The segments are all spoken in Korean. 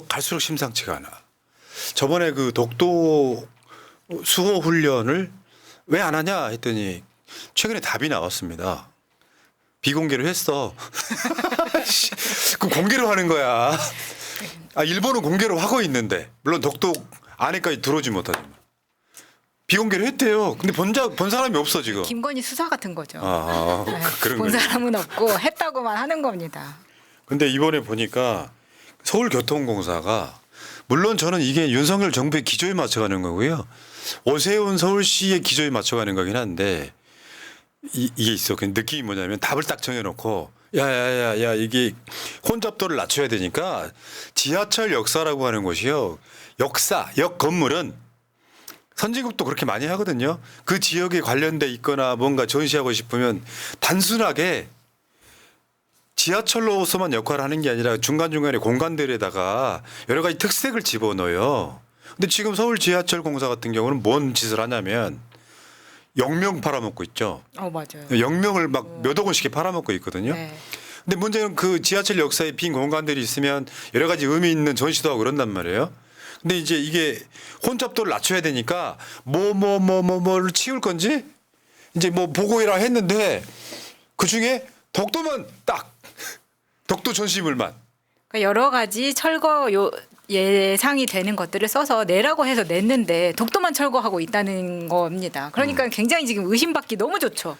갈수록 심상치가 않아. 저번에 그 독도 수호 훈련을 왜 안 하냐 했더니 최근에 답이 나왔습니다. 비공개로 했어. 그 공개로 하는 거야. 아, 일본은 공개로 하고 있는데 물론 독도 안에까지 들어오지 못하지만 비공개로 했대요. 근데 본 사람이 없어 지금. 김건희 수사 같은 거죠. 네, 그런 본 거죠. 사람은 없고 했다고만 하는 겁니다. 근데 이번에 보니까 서울교통공사가 물론 저는 이게 윤석열 정부의 기조에 맞춰가는 거고요. 오세훈 서울시의 기조에 맞춰가는 거긴 한데 이게 있어. 그 느낌이 뭐냐면 답을 딱 정해놓고 야야야야 이게 혼잡도를 낮춰야 되니까 지하철 역사라고 하는 곳이요. 역 건물은 선진국도 그렇게 많이 하거든요. 그 지역에 관련돼 있거나 뭔가 전시하고 싶으면 단순하게 지하철로서만 역할을 하는 게 아니라 중간중간에 공간들에다가 여러 가지 특색을 집어넣어요. 근데 지금 서울 지하철 공사 같은 경우는 뭔 짓을 하냐면 영명 팔아먹고 있죠. 맞아요. 영명을 막 몇억 원씩 팔아먹고 있거든요. 네. 근데 문제는 그 지하철 역사에 빈 공간들이 있으면 여러 가지 의미 있는 전시도 하고 그런단 말이에요. 근데 이제 이게 혼잡도를 낮춰야 되니까 뭐를 치울 건지 이제 뭐 보고해라 했는데 그 중에 독도만 딱 독도 전시물만. 그러니까 여러 가지 철거 예상이 되는 것들을 써서 내라고 해서 냈는데 독도만 철거하고 있다는 겁니다. 그러니까 굉장히 지금 의심받기 너무 좋죠.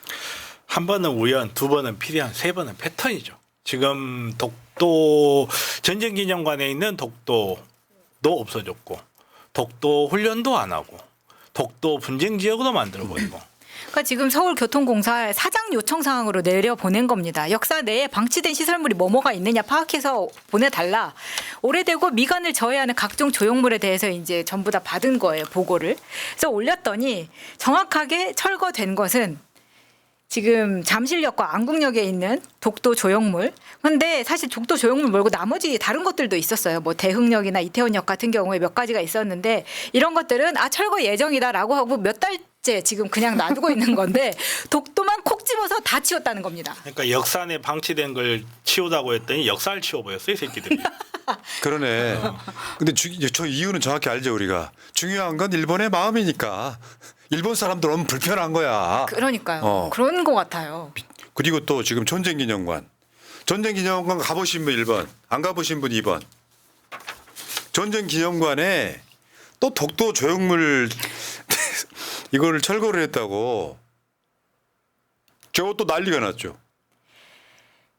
한 번은 우연, 두 번은 필연, 세 번은 패턴이죠. 지금 독도 전쟁기념관에 있는 독도도 없어졌고 독도 훈련도 안 하고 독도 분쟁 지역으로 만들어버리고 그러니까 지금 서울교통공사에 사장 요청 사항으로 내려보낸 겁니다. 역사 내에 방치된 시설물이 뭐가 있느냐 파악해서 보내달라. 오래되고 미관을 저해하는 각종 조형물에 대해서 이제 전부 다 받은 거예요. 보고를. 그래서 올렸더니 정확하게 철거된 것은 지금 잠실역과 안국역에 있는 독도 조형물. 근데 사실 독도 조형물 말고 나머지 다른 것들도 있었어요. 뭐 대흥역이나 이태원역 같은 경우에 몇 가지가 있었는데 이런 것들은 철거 예정이다라고 하고 몇 달째 지금 그냥 놔두고 있는 건데 독도만 콕 집어서 다 치웠다는 겁니다. 그러니까 역사 안에 방치된 걸 치우다고 했더니 역사를 치워버렸어요, 이 새끼들이. 그러네. 근데 저 이유는 정확히 알죠 우리가. 중요한 건 일본의 마음이니까. 일본 사람들 너무 불편한 거야. 그러니까요. 그런 것 같아요. 그리고 또 지금 전쟁기념관. 전쟁기념관 가보신 분 1번, 안 가보신 분 2번. 전쟁기념관에 또 독도 조형물 이거를 철거를 했다고. 저것도 난리가 났죠.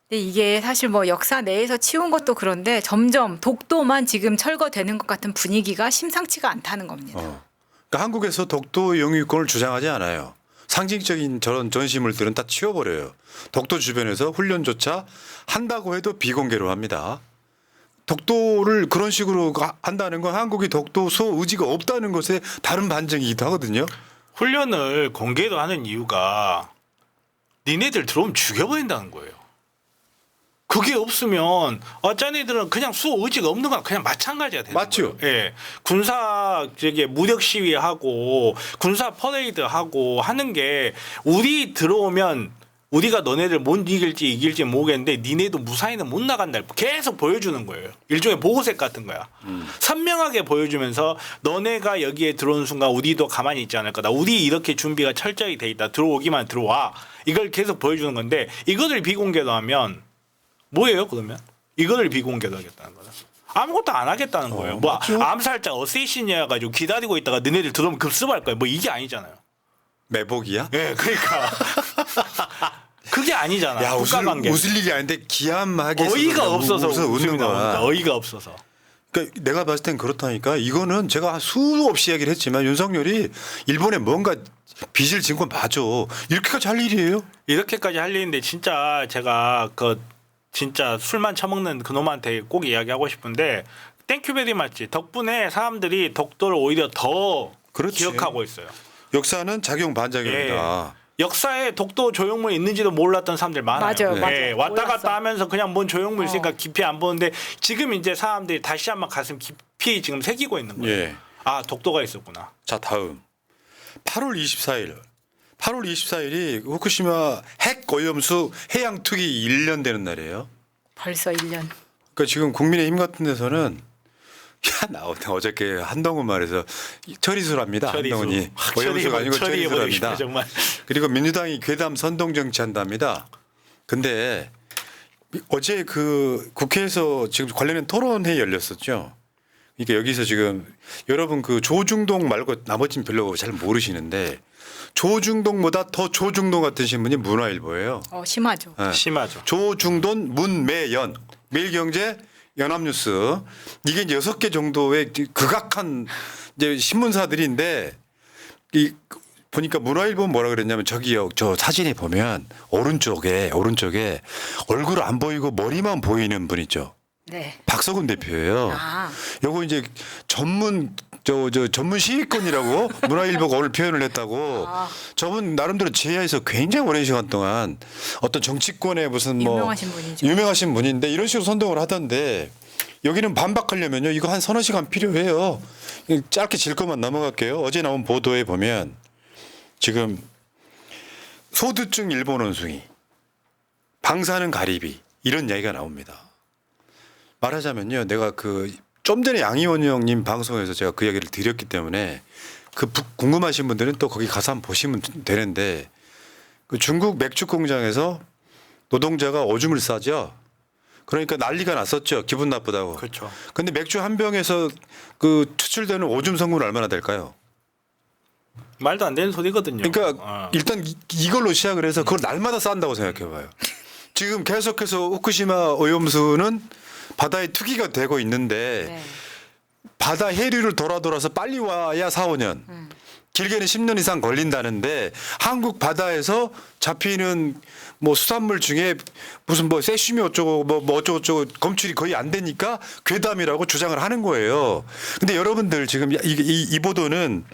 근데 이게 사실 뭐 역사 내에서 치운 것도 그런데 점점 독도만 지금 철거되는 것 같은 분위기가 심상치가 않다는 겁니다. 그러니까 한국에서 독도 영유권을 주장하지 않아요. 상징적인 저런 전시물들은 다 치워버려요. 독도 주변에서 훈련조차 한다고 해도 비공개로 합니다. 독도를 그런 식으로 한다는 건 한국이 독도 수호 의지가 없다는 것에 다른 반증이기도 하거든요. 훈련을 공개로 하는 이유가 니네들 들어오면 죽여버린다는 거예요. 그게 없으면 짜네들은 그냥 수호 의지가 없는 거랑 그냥 마찬가지가 되는 맞죠? 거예요. 예. 군사 무력 시위하고 군사 퍼레이드 하고 하는 게 우리 들어오면 우리가 너네들 못 이길지 모르겠는데 니네도 무사히는 못 나간다. 계속 보여주는 거예요. 일종의 보고색 같은 거야. 선명하게 보여주면서 너네가 여기에 들어오는 순간 우리도 가만히 있지 않을 거다. 우리 이렇게 준비가 철저히 돼 있다. 들어오기만 들어와. 이걸 계속 보여주는 건데 이거를 비공개로 하면 뭐예요 그러면? 이거를 비공개로 하겠다는 거다. 아무것도 안 하겠다는 거예요. 뭐 맞죠? 암살자 어세이신이어 가지고 기다리고 있다가 너네들 들어오면 급습할 거예요. 뭐 이게 아니잖아요. 매복이야? 예, 그러니까 그게 아니잖아. 야, 국가관계. 웃을 일이 아닌데 기함하게 어이가 없어서 웃는 거야. 어이가 없어서. 그러니까 내가 봤을 땐 그렇다니까 이거는 제가 수도 없이 얘기를 했지만 윤석열이 일본에 뭔가 빚을 진 건 맞아. 이렇게까지 할 일이에요? 이렇게까지 할 일인데 진짜 제가 진짜 술만 처먹는 그놈한테 꼭 이야기하고 싶은데 땡큐 베리 맞지. 덕분에 사람들이 독도를 오히려 더 그렇지. 기억하고 있어요. 역사는 작용 반작용이다. 역사에 독도 조형물 있는지도 몰랐던 사람들 많아요. 맞아요, 네. 맞아요. 왔다 몰랐어. 갔다 하면서 그냥 뭔 조형물 있으니까 깊이 안 보는데 지금 이제 사람들이 다시 한번 가슴 깊이 지금 새기고 있는 거예요. 예. 아, 독도가 있었구나. 자, 다음 8월 24일. 8월 24일이 후쿠시마 핵 오염수 해양 투기 1년 되는 날이에요. 벌써 1년. 그러니까 지금 국민의힘 같은 데서는 나 어저께 한동훈 말해서 처리수랍니다. 처리수. 한동훈이 확 오염수가 아니고 처리해버리고 처리수랍니다. 싶어, 정말. 그리고 민주당이 괴담 선동 정치한답니다. 근데 어제 그 국회에서 지금 관련된 토론회의 열렸었죠. 그러니까 여기서 지금 여러분 그 조중동 말고 나머지는 별로 잘 모르시는데 조중동보다 더 조중동 같은 신문이 문화일보예요. 심하죠. 네. 심하죠. 조중돈 문매연 매일경제 연합뉴스 이게 이제 6개 정도의 극악한 이제 신문사들인데 이 보니까 문화일보 뭐라 그랬냐면 저기요 저 사진에 보면 오른쪽에 얼굴 안 보이고 머리만 보이는 분 있죠. 네. 박서근 대표예요. 아. 요거 이제 전문 전문 시위권이라고 문화일보가 오늘 표현을 했다고. 아. 저분 나름대로 지하에서 굉장히 오랜 시간 동안 어떤 정치권의 무슨 뭐 유명하신 분이죠. 유명하신 분인데 이런 식으로 선동을 하던데 여기는 반박하려면요 이거 한 서너 시간 필요해요. 짧게 질 것만 넘어갈게요. 어제 나온 보도에 보면 지금 소두증 일본 원숭이, 방사능 가리비 이런 얘기가 나옵니다. 말하자면요, 내가 그 좀 전에 양희원 형님 방송에서 제가 그 얘기를 드렸기 때문에 궁금하신 분들은 또 거기 가서 한번 보시면 되는데 그 중국 맥주 공장에서 노동자가 오줌을 싸죠. 그러니까 난리가 났었죠. 기분 나쁘다고. 그렇죠. 근데 맥주 한 병에서 그 추출되는 오줌 성분 얼마나 될까요? 말도 안 되는 소리거든요. 그러니까 일단 이걸로 시작을 해서 그걸 날마다 싼다고 생각해 봐요. 지금 계속해서 후쿠시마 오염수는 바다에 투기가 되고 있는데 네. 바다 해류를 돌아서 빨리 와야 4, 5년. 길게는 10년 이상 걸린다는데 한국 바다에서 잡히는 뭐 수산물 중에 무슨 뭐 세슈미 어쩌고 뭐 어쩌고 검출이 거의 안 되니까 괴담이라고 주장을 하는 거예요. 근데 여러분들 지금 이 보도는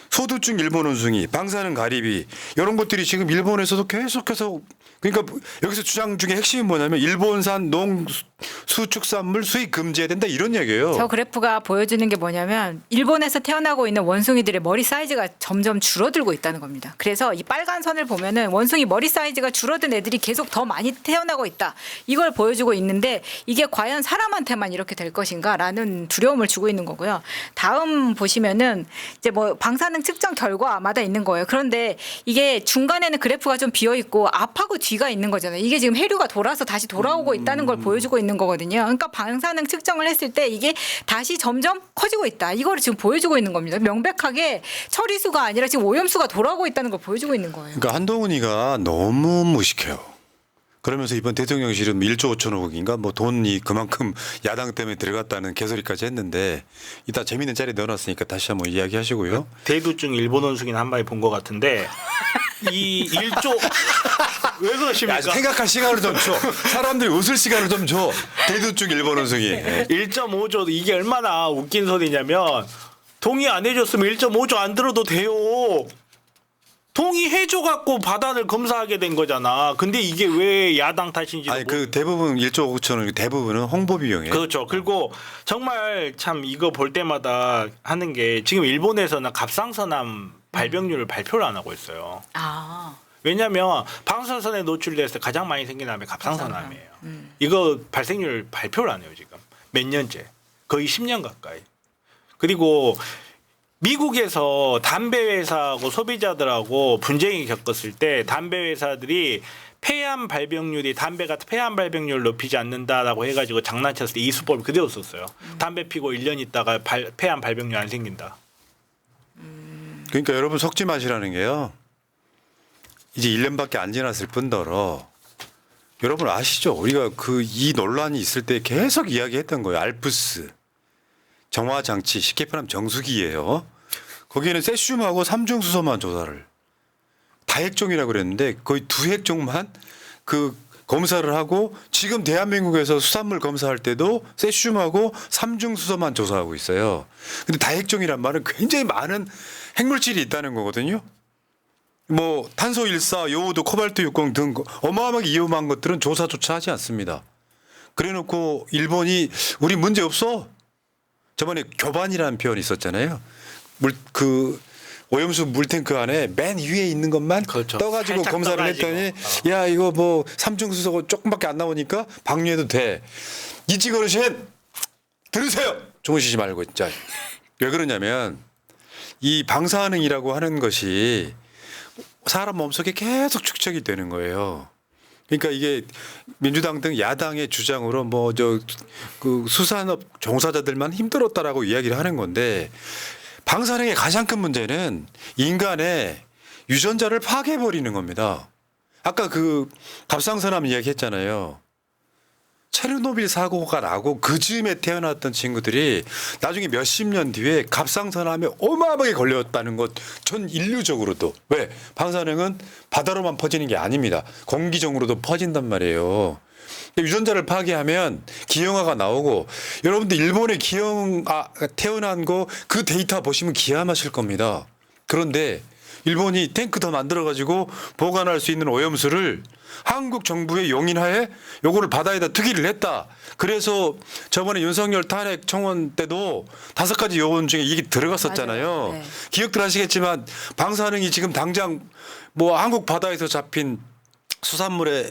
소두증 일본 원숭이, 방사능 가리비 이런 것들이 지금 일본에서도 계속해서 그러니까 여기서 주장 중에 핵심이 뭐냐면 일본산 농수축산물 수입 금지해야 된다 이런 얘기예요. 저 그래프가 보여주는 게 뭐냐면 일본에서 태어나고 있는 원숭이들의 머리 사이즈가 점점 줄어들고 있다는 겁니다. 그래서 이 빨간 선을 보면은 원숭이 머리 사이즈가 줄어든 애들이 계속 더 많이 태어나고 있다. 이걸 보여주고 있는데 이게 과연 사람한테만 이렇게 될 것인가라는 두려움을 주고 있는 거고요. 다음 보시면은 이제 뭐 방사능 측정 결과마다 있는 거예요. 그런데 이게 중간에는 그래프가 좀 비어 있고 앞하고 뒤가 있는 거잖아요. 이게 지금 해류가 돌아서 다시 돌아오고 있다는 걸 보여주고 있는 거거든요. 그러니까 방사능 측정을 했을 때 이게 다시 점점 커지고 있다. 이거를 지금 보여주고 있는 겁니다. 명백하게 처리수가 아니라 지금 오염수가 돌아오고 있다는 걸 보여주고 있는 거예요. 그러니까 한동훈이가 너무 무식해요. 그러면서 이번 대통령실은 1조 5천억인가 뭐 돈이 그만큼 야당 때문에 들어갔다는 개소리까지 했는데 이따 재밌는 자리 넣어놨으니까 다시 한번 이야기하시고요. 대두증 일본 원숭이는 한 마리 본 것 같은데 이 1조 왜 그러십니까? 야, 생각할 시간을 좀 줘. 사람들이 웃을 시간을 좀 줘. 대두증 일본 원숭이. 1.5조 이게 얼마나 웃긴 소리냐면 동의 안 해줬으면 1.5조 안 들어도 돼요. 동의해줘 갖고 바다를 검사하게 된 거잖아. 근데 이게 왜 야당 탓인지 아니 그 대부분 1조 5천원 대부분은 홍보 비용이에요. 그렇죠. 그리고 정말 참 이거 볼 때마다 하는 게 지금 일본에서는 갑상선암 발병률을 발표를 안 하고 있어요. 아. 왜냐하면 방사선에 노출됐을 때 가장 많이 생기는 암이 갑상선암이에요. 이거 발생률 발표를 안 해요 지금. 몇 년째. 거의 10년 가까이. 그리고 미국에서 담배 회사하고 소비자들하고 분쟁이 겪었을 때 담배 회사들이 폐암 발병률이 담배가 폐암 발병률을 높이지 않는다라고 해가지고 장난쳤을 때 이 수법을 그대로 썼어요. 담배 피고 1년 있다가 폐암 발병률 안 생긴다. 그러니까 여러분 속지 마시라는 게요. 이제 1년밖에 안 지났을 뿐더러 여러분 아시죠? 우리가 이 논란이 있을 때 계속 이야기했던 거예요. 알프스. 정화 장치 쉽게 표현하면 정수기예요. 거기에는 세슘하고 삼중수소만 조사를 다핵종이라고 그랬는데 거의 2핵종만 그 검사를 하고 지금 대한민국에서 수산물 검사할 때도 세슘하고 삼중수소만 조사하고 있어요. 근데 다핵종이란 말은 굉장히 많은 핵물질이 있다는 거거든요. 뭐 탄소 14, 요오도, 코발트 60 등 어마어마하게 위험한 것들은 조사조차 하지 않습니다. 그래놓고 일본이 우리 문제 없어. 저번에 교반이라는 표현이 있었잖아요. 오염수 물탱크 안에 맨 위에 있는 것만 그렇죠. 떠가지고 살짝 검사를 떠가지고. 했더니 야 이거 뭐 삼중수소 조금밖에 안 나오니까 방류해도 돼. 이찌 어르신 들으세요. 주무시지 말고 진짜. 왜 그러냐면 이 방사능이라고 하는 것이 사람 몸속에 계속 축적이 되는 거예요. 그러니까 이게 민주당 등 야당의 주장으로 뭐 그 수산업 종사자들만 힘들었다라고 이야기를 하는 건데 방사능의 가장 큰 문제는 인간의 유전자를 파괴해버리는 겁니다. 아까 그 갑상선암 이야기했잖아요. 체르노빌 사고가 나고 그 즈음에 태어났던 친구들이 나중에 몇십 년 뒤에 갑상선암에 어마어마하게 걸렸다는 것 전 인류적으로도. 왜? 방사능은 바다로만 퍼지는 게 아닙니다. 공기중으로도 퍼진단 말이에요. 유전자를 파괴하면 기형아가 나오고 여러분들 일본의 기형아 태어난 거 그 데이터 보시면 기함하실 겁니다. 그런데 일본이 탱크 더 만들어가지고 보관할 수 있는 오염수를 한국 정부의 용인하에 요거를 바다에다 투기를 했다. 그래서 저번에 윤석열 탄핵 청원 때도 5가지 요원 중에 이게 들어갔었잖아요. 맞아요. 네. 기억들 하시겠지만 방사능이 지금 당장 뭐 한국 바다에서 잡힌 수산물에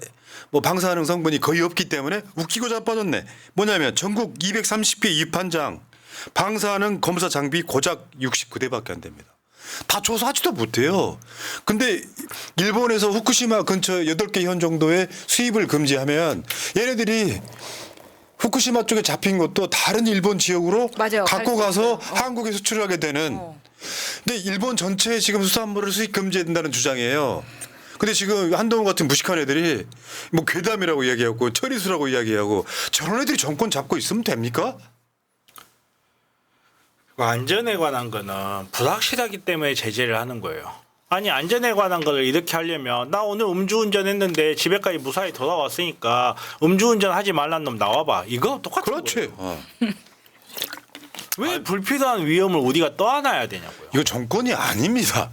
뭐 방사능 성분이 거의 없기 때문에 웃기고 자빠졌네. 뭐냐면 전국 230개 입한장 방사능 검사 장비 고작 69대밖에 안 됩니다. 다 조사하지도 못해요. 근데 일본에서 후쿠시마 근처 8개 현 정도의 수입을 금지하면 얘네들이 후쿠시마 쪽에 잡힌 것도 다른 일본 지역으로 맞아요. 갖고 갈 수 가서 있어요. 한국에 수출하게 되는. 근데 일본 전체에 지금 수산물을 수입 금지해야 된다는 주장이에요. 근데 지금 한동훈 같은 무식한 애들이 뭐 괴담이라고 이야기하고 처리수라고 이야기하고 저런 애들이 정권 잡고 있으면 됩니까? 안전에 관한 거는 불확실하기 때문에 제재를 하는 거예요. 아니 안전에 관한 거를 이렇게 하려면 나 오늘 음주운전 했는데 집에까지 무사히 돌아왔으니까 음주운전 하지 말란 놈 나와봐. 이거 똑같은 그렇지. 거예요. 왜 불필요한 위험을 우리가 떠안아야 되냐고요. 이거 정권이 아닙니다.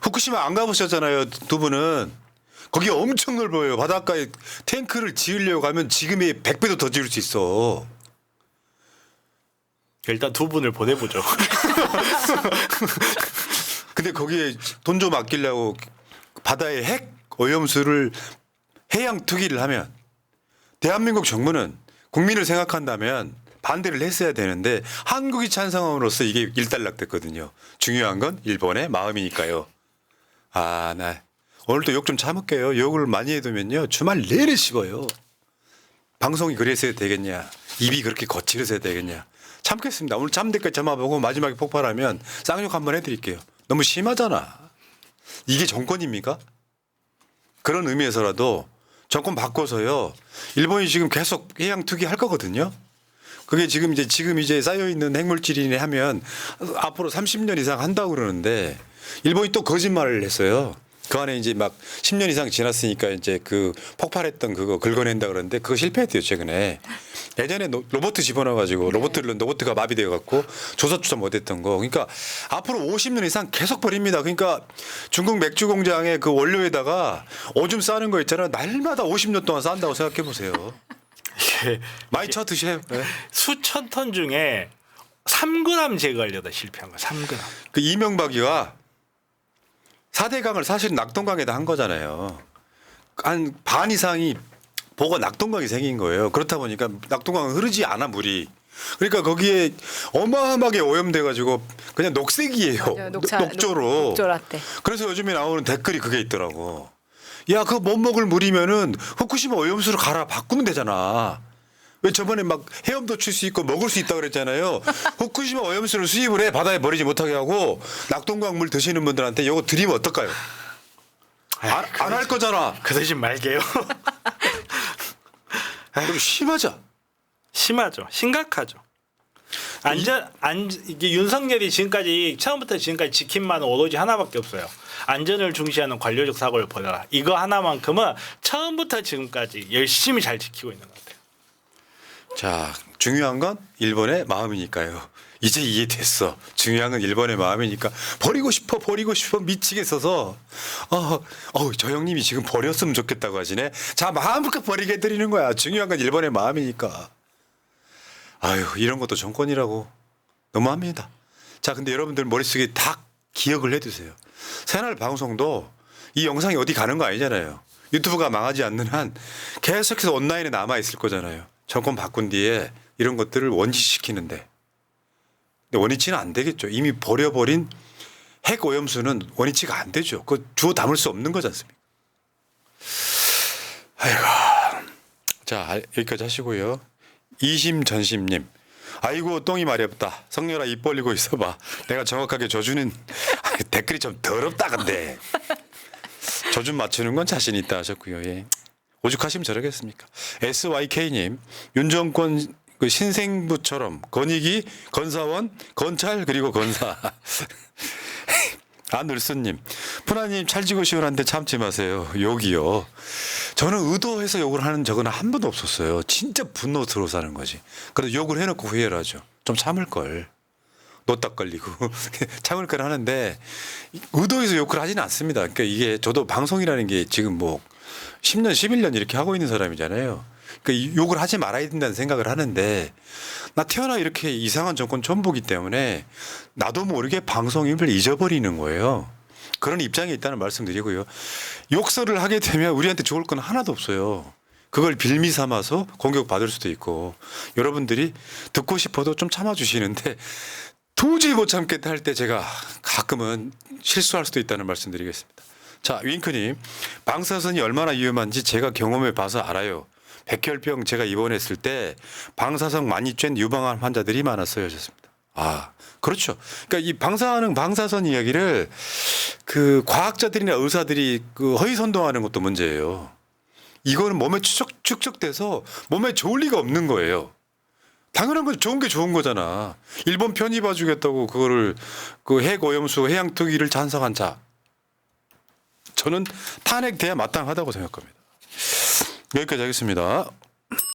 후쿠시마 안 가보셨잖아요, 두 분은. 거기 엄청 넓어요. 바닷가에 탱크를 지으려고 하면 지금의 100배도 더 지을 수 있어. 일단 두 분을 보내보죠. 근데 거기에 돈 좀 아끼려고 바다에 핵 오염수를 해양 투기를 하면 대한민국 정부는 국민을 생각한다면 반대를 했어야 되는데 한국이 찬성함으로써 이게 일단락됐거든요. 중요한 건 일본의 마음이니까요. 아, 나 오늘도 욕 좀 참을게요. 욕을 많이 해두면요 주말 내내 씹어요. 방송이 그랬어야 되겠냐? 입이 그렇게 거칠어서야 되겠냐? 참겠습니다. 오늘 잠들까지 참아보고 마지막에 폭발하면 쌍욕 한번 해드릴게요. 너무 심하잖아. 이게 정권입니까? 그런 의미에서라도 정권 바꿔서요. 일본이 지금 계속 해양 투기 할 거거든요. 그게 지금 이제 쌓여 있는 핵물질이네 하면 앞으로 30년 이상 한다고 그러는데 일본이 또 거짓말을 했어요. 그 안에 이제 막 10년 이상 지났으니까 이제 그 폭발했던 그거 긁어낸다 그러는데 그거 실패했대요 최근에. 예전에 로봇 집어넣어가지고 로봇가 마비되어갖고 조사 못했던 거. 그러니까 앞으로 50년 이상 계속 버립니다. 그러니까 중국 맥주 공장의 그 원료에다가 오줌 싸는 거 있잖아요. 날마다 50년 동안 싼다고 생각해 보세요. 이게 많이 쳐 드세요. 네. 수천 톤 중에 3g 제거하려다 실패한 거야. 3g. 그 이명박이가 4대강을 사실 낙동강에다 한 거잖아요. 한 반 이상이 보고 낙동강이 생긴 거예요. 그렇다 보니까 낙동강은 흐르지 않아 물이. 그러니까 거기에 어마어마하게 오염돼가지고 그냥 녹색이에요. 맞아요. 녹조로. 녹조라떼. 그래서 요즘에 나오는 댓글이 그게 있더라고. 야, 그거 못 먹을 물이면은 후쿠시마 오염수로 갈아 바꾸면 되잖아. 왜 저번에 막 헤엄도 칠 수 있고 먹을 수 있다고 그랬잖아요. 후쿠시마 오염수를 수입을 해 바다에 버리지 못하게 하고 낙동강 물 드시는 분들한테 이거 드리면 어떨까요? 안 할 거잖아. 그 대신 말게요. 좀 심하자. 심하죠. 심각하죠. 이게 윤석열이 처음부터 지금까지 지킨 말은 오로지 하나밖에 없어요. 안전을 중시하는 관료적 사고를 벌여라. 이거 하나만큼은 처음부터 지금까지 열심히 잘 지키고 있는 것 같아요. 자, 중요한 건 일본의 마음이니까요. 이제 이해됐어. 중요한 건 일본의 마음이니까 버리고 싶어 미치겠어서 저 형님이 지금 버렸으면 좋겠다고 하시네. 자, 마음껏 버리게 해드리는 거야. 중요한 건 일본의 마음이니까. 아유, 이런 것도 정권이라고 너무합니다. 자, 근데 여러분들 머릿속에 다 기억을 해두세요. 새날 방송도 이 영상이 어디 가는 거 아니잖아요. 유튜브가 망하지 않는 한 계속해서 온라인에 남아 있을 거잖아요. 정권 바꾼 뒤에 이런 것들을 원시시키는데 근데 원위치는 안 되겠죠. 이미 버려버린 핵 오염수는 원위치가 안 되죠. 그거 주워 담을 수 없는 거지 않습니까? 아이고. 자, 여기까지 하시고요. 이심전심님. 아이고 똥이 마렵다. 성렬아 입 벌리고 있어봐. 내가 정확하게 져주는 댓글이 좀 더럽다 근데. 저좀 맞추는 건 자신 있다 하셨고요. 예. 오죽하시면 저러겠습니까? SYK님. 윤 정권 그 신생부처럼 건익이 건사원 건찰 그리고 건사. 안을수님. 푸나님 찰지고 시원한데 참지 마세요. 욕이요. 저는 의도해서 욕을 하는 적은 한 번도 없었어요. 진짜 분노 들어서 하는 거지. 그래도 욕을 해놓고 후회를 하죠. 좀 참을 걸. 노딱 걸리고 참을 걸 하는데 의도해서 욕을 하지는 않습니다. 그러니까 이게 저도 방송이라는 게 지금 뭐 10년, 11년 이렇게 하고 있는 사람이잖아요. 그러니까 욕을 하지 말아야 된다는 생각을 하는데 나 태어나 이렇게 이상한 정권 처음 보기 때문에 나도 모르게 방송임을 잊어버리는 거예요. 그런 입장에 있다는 말씀드리고요. 욕설을 하게 되면 우리한테 좋을 건 하나도 없어요. 그걸 빌미 삼아서 공격받을 수도 있고 여러분들이 듣고 싶어도 좀 참아주시는데 도저히 못 참겠다 할 때 제가 가끔은 실수할 수도 있다는 말씀드리겠습니다. 자, 윙크님. 방사선이 얼마나 위험한지 제가 경험해 봐서 알아요. 백혈병 제가 입원했을 때 방사선 많이 쬐는 유방암 환자들이 많았어요 하셨습니다. 아, 그렇죠. 그러니까 이 방사선 이야기를 그 과학자들이나 의사들이 그 허위 선동하는 것도 문제예요. 이거는 몸에 축적돼서 몸에 좋을 리가 없는 거예요. 당연한 건 좋은 게 좋은 거잖아. 일본 편히 봐주겠다고 그거를 그 핵 오염수 해양 투기를 찬성한 자. 저는 탄핵돼야 마땅하다고 생각합니다. 여기까지 하겠습니다.